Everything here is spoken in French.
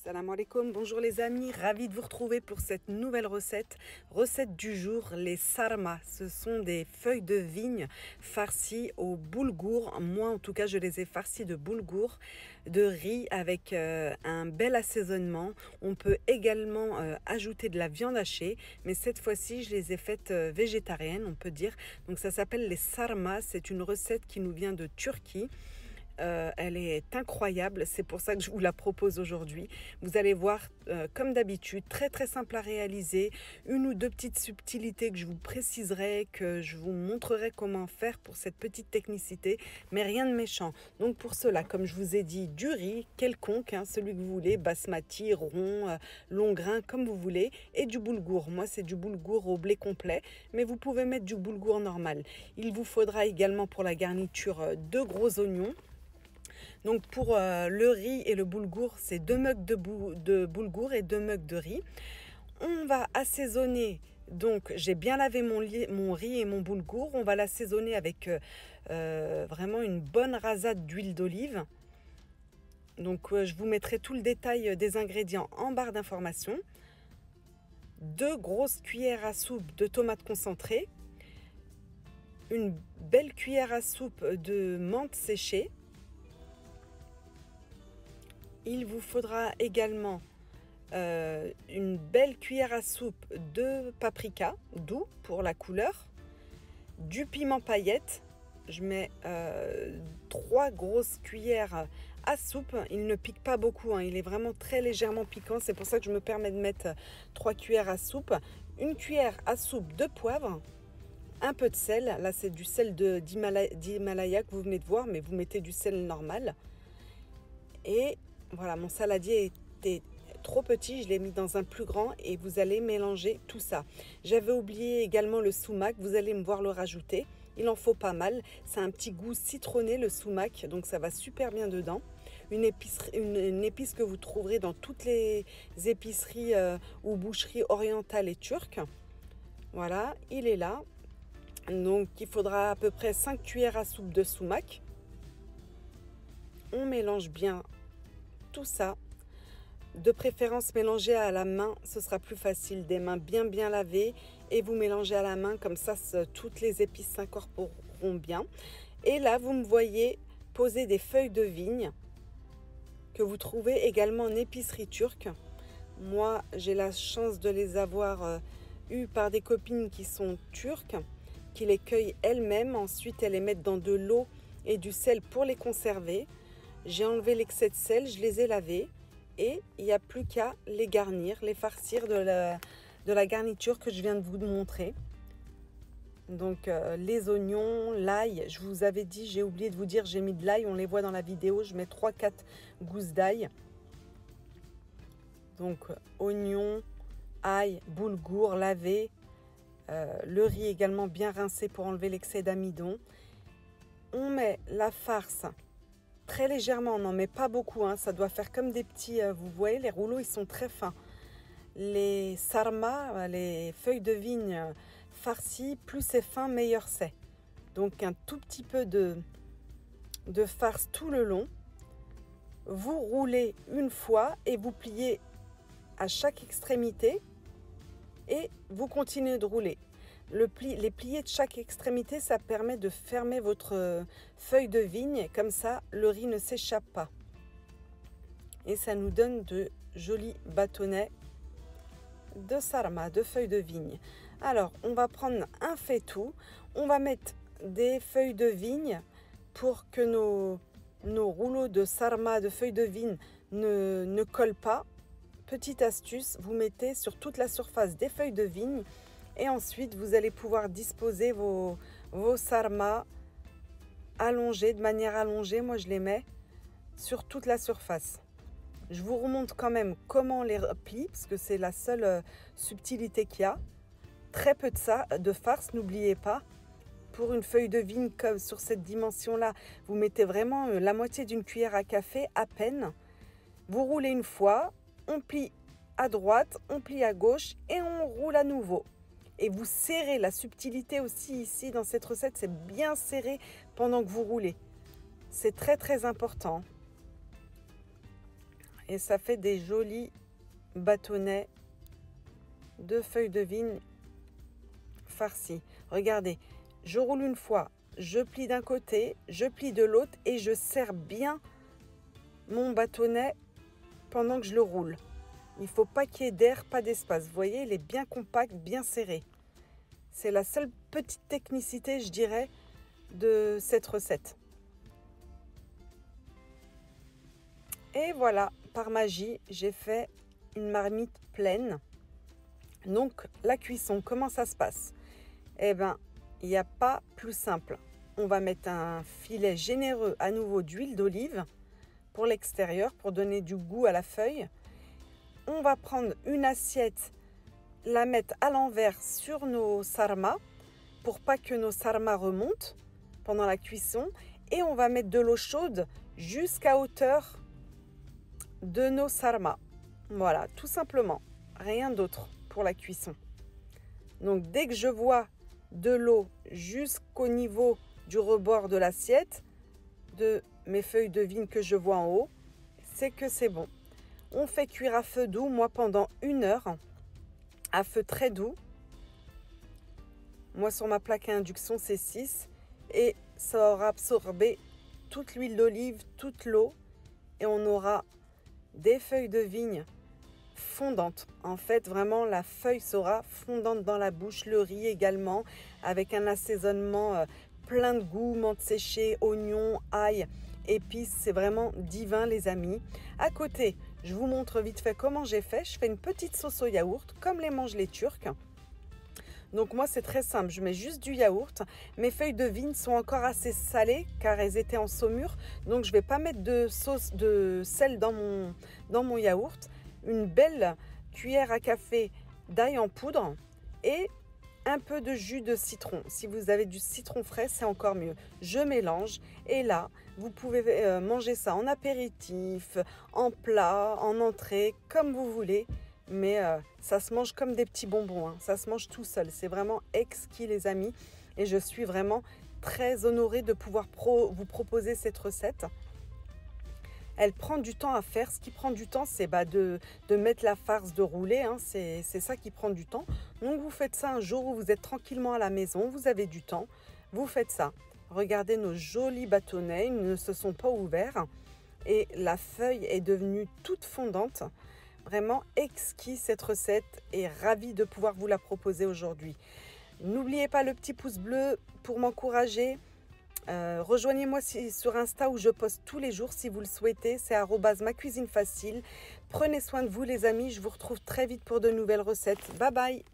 Salam alaikum, bonjour les amis, ravi de vous retrouver pour cette nouvelle recette. Recette du jour, les sarma. Ce sont des feuilles de vigne farcies au boulgour. Moi en tout cas je les ai farcies de boulgour, de riz avec un bel assaisonnement. On peut également ajouter de la viande hachée, mais cette fois-ci je les ai faites végétariennes on peut dire. Donc ça s'appelle les sarma, c'est une recette qui nous vient de Turquie. Elle est incroyable, c'est pour ça que je vous la propose aujourd'hui. Vous allez voir, comme d'habitude, très simple à réaliser, une ou deux petites subtilités que je vous préciserai, que je vous montrerai comment faire pour cette petite technicité, mais rien de méchant. Donc pour cela, comme je vous ai dit, du riz quelconque, celui que vous voulez, basmati, rond, long grain, comme vous voulez, et du boulgour. Moi c'est du boulgour au blé complet, mais vous pouvez mettre du boulgour normal. Il vous faudra également pour la garniture 2 gros oignons. Donc pour le riz et le boulgour, c'est 2 mugs de boulgour et 2 mugs de riz. On va assaisonner, donc j'ai bien lavé mon riz et mon boulgour. On va l'assaisonner avec vraiment une bonne rasade d'huile d'olive. Donc je vous mettrai tout le détail des ingrédients en barre d'informations. 2 grosses cuillères à soupe de tomates concentrées. Une belle cuillère à soupe de menthe séchée. Il vous faudra également une belle cuillère à soupe de paprika doux pour la couleur, du piment paillette. Je mets 3 grosses cuillères à soupe. Il ne pique pas beaucoup, il est vraiment très légèrement piquant. C'est pour ça que je me permets de mettre 3 cuillères à soupe. Une cuillère à soupe de poivre. Un peu de sel. Là, c'est du sel d'Himalaya que vous venez de voir, mais vous mettez du sel normal. Et voilà, mon saladier était trop petit, je l'ai mis dans un plus grand et vous allez mélanger tout ça. J'avais oublié également le sumac, vous allez me voir le rajouter. Il en faut pas mal, c'est un petit goût citronné le sumac, donc ça va super bien dedans. Une épice que vous trouverez dans toutes les épiceries ou boucheries orientales et turques. Voilà, il est là. Donc il faudra à peu près 5 cuillères à soupe de sumac. On mélange bien tout ça, de préférence mélangé à la main, ce sera plus facile, des mains bien lavées et vous mélangez à la main, comme ça toutes les épices s'incorporeront bien. Et là vous me voyez poser des feuilles de vigne que vous trouvez également en épicerie turque. Moi j'ai la chance de les avoir eues par des copines qui sont turques, qui les cueillent elles-mêmes, ensuite elles les mettent dans de l'eau et du sel pour les conserver. J'ai enlevé l'excès de sel, je les ai lavés et il n'y a plus qu'à les garnir, les farcir de la garniture que je viens de vous montrer. Donc les oignons, l'ail, je vous avais dit, j'ai oublié de vous dire, j'ai mis de l'ail, on les voit dans la vidéo, je mets 3-4 gousses d'ail. Donc oignons, ail, boulgour lavé, le riz également bien rincé pour enlever l'excès d'amidon. On met la farce très légèrement, on n'en met pas beaucoup, ça doit faire comme des petits, vous voyez les rouleaux ils sont très fins. Les sarma, les feuilles de vigne farcies, plus c'est fin meilleur c'est. Donc un tout petit peu de farce tout le long. Vous roulez une fois et vous pliez à chaque extrémité et vous continuez de rouler. Les pliés de chaque extrémité, ça permet de fermer votre feuille de vigne. Comme ça, le riz ne s'échappe pas. Et ça nous donne de jolis bâtonnets de sarma, de feuilles de vigne. Alors, on va prendre un faitout. On va mettre des feuilles de vigne pour que nos rouleaux de sarma, de feuilles de vigne ne collent pas. Petite astuce, vous mettez sur toute la surface des feuilles de vigne. Et ensuite, vous allez pouvoir disposer vos sarmas allongés, de manière allongée. Moi, je les mets sur toute la surface. Je vous remonte quand même comment on les replie, parce que c'est la seule subtilité qu'il y a. Très peu de farce, n'oubliez pas. Pour une feuille de vigne comme sur cette dimension-là, vous mettez vraiment la moitié d'une cuillère à café, à peine. Vous roulez une fois, on plie à droite, on plie à gauche et on roule à nouveau. Et vous serrez, la subtilité aussi ici dans cette recette, c'est bien serré pendant que vous roulez. C'est très important. Et ça fait des jolis bâtonnets de feuilles de vigne farcies. Regardez, je roule une fois, je plie d'un côté, je plie de l'autre et je serre bien mon bâtonnet pendant que je le roule. Il ne faut pas qu'il y ait d'air, pas d'espace. Vous voyez, il est bien compact, bien serré. C'est la seule petite technicité, je dirais, de cette recette. Et voilà, par magie, j'ai fait une marmite pleine. Donc, la cuisson, comment ça se passe? Eh bien, il n'y a pas plus simple. On va mettre un filet généreux à nouveau d'huile d'olive pour l'extérieur, pour donner du goût à la feuille. On va prendre une assiette, la mettre à l'envers sur nos sarmas pour pas que nos sarmas remontent pendant la cuisson. Et on va mettre de l'eau chaude jusqu'à hauteur de nos sarmas. Voilà, tout simplement, rien d'autre pour la cuisson. Donc dès que je vois de l'eau jusqu'au niveau du rebord de l'assiette, de mes feuilles de vigne que je vois en haut, c'est que c'est bon. On fait cuire à feu doux, moi pendant 1 heure, à feu très doux. Moi sur ma plaque à induction c'est 6 et ça aura absorbé toute l'huile d'olive, toute l'eau et on aura des feuilles de vigne fondantes. En fait vraiment la feuille sera fondante dans la bouche, le riz également avec un assaisonnement plein de goût, menthe séchée, oignons, ail, épices, c'est vraiment divin les amis. À côté, je vous montre vite fait comment j'ai fait. Je fais une petite sauce au yaourt, comme les mangent les Turcs. Donc moi c'est très simple, je mets juste du yaourt. Mes feuilles de vigne sont encore assez salées car elles étaient en saumure. Donc je ne vais pas mettre de sauce de sel dans mon yaourt. Une belle cuillère à café d'ail en poudre et un peu de jus de citron. Si vous avez du citron frais, c'est encore mieux. Je mélange et là, vous pouvez manger ça en apéritif, en plat, en entrée, comme vous voulez. Mais ça se mange comme des petits bonbons, hein. Ça se mange tout seul. C'est vraiment exquis les amis. Et je suis vraiment très honorée de pouvoir vous proposer cette recette. Elle prend du temps à faire. Ce qui prend du temps, c'est de mettre la farce, de rouler. Hein. C'est ça qui prend du temps. Donc, vous faites ça un jour où vous êtes tranquillement à la maison. Vous avez du temps. Vous faites ça. Regardez nos jolis bâtonnets. Ils ne se sont pas ouverts. Et la feuille est devenue toute fondante. Vraiment exquis cette recette. Et ravie de pouvoir vous la proposer aujourd'hui. N'oubliez pas le petit pouce bleu pour m'encourager. Rejoignez-moi sur Insta où je poste tous les jours si vous le souhaitez, c'est @macuisinefacile. Prenez soin de vous les amis, je vous retrouve très vite pour de nouvelles recettes. Bye bye.